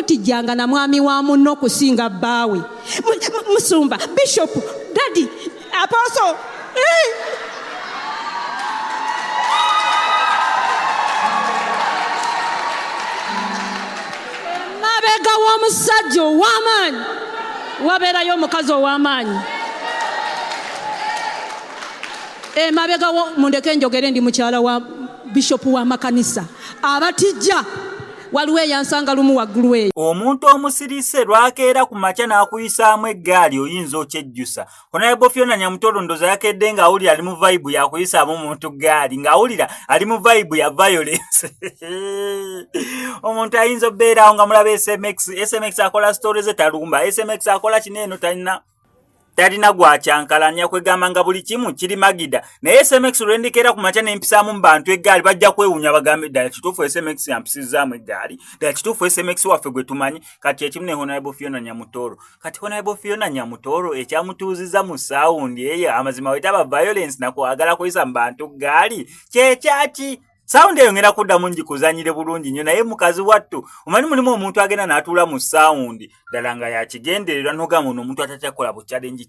tomutijjanga na mwami wa munno okusinga bbaawe. Musumba, Bishop, Daddy, Apostle. Mabega w'omusajja ow'amaanyi wabeerayo omukazi ow'amaanyi. Mabega mundeke njogere ndi mukyala wa Bishop wa makanisa abatijja waliwo eyansanga lumu waggulu eyo. Omuntu omusirise lwakeera ku makya n'akuyisaamu eggaali oyinza okyejjusa. Honorable Phiona Nyamutoro ndoza yakedde ng'awulira ali mu vibe yakuyisaamu omuntu ggaali ng'awulira ali mu vibe ya violence. Omuntu ayinza obbeerawo nga mulaba SMX akola stories etalumba, SMX akola kineeno talina gwakyankalanya kwegamba nga buli kimu kiri magida. Naye SMX olwendikeera ku makya n'empisaamu mu bantu eggaali bajja kwewuunya bagambe ddala kituufu SMX yampisizaamu eggaali, ddala kituufu SMX waffe gwe tumanyi. Kati ekimu ne Honorable Phiona Nyamutoro. Kati Honorable Phiona Nyamutoro ekyamutuuziza mu saawundi eyo amazima wetaba violence nakwagala kuyisa mu bantu ggaali kyekyaki? Sound eyo ngera kuddamu njikuzanyire bulungi nnyo, naye mukazi wattu omanyi mulimu omuntu agenda n'atuula mu sound ddala nga yakigendererwa n'ogamba ono omuntu atatyakola bu challenge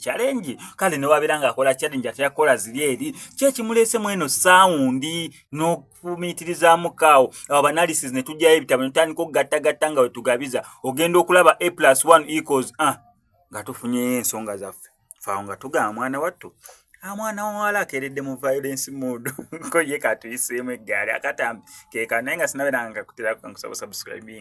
kale ne wabeera ng'akola challenge atyakola ziri eri kyekimuleesemu eno sound n'okufumiitirizaamu kaawo. Abo analysis ne tujjayo ebitabo ne tutandika okugattagatta nga we tugabiza ogenda okulaba A+1 nga tufunyeyo ensonga zaffe faawo nga tugamba mwana wattu mwana wawala akeredde mu violence mood ko ye katuyiseemu eggaali akatambi keeka naye nga sinabeeranga kutera kusaba subscribe.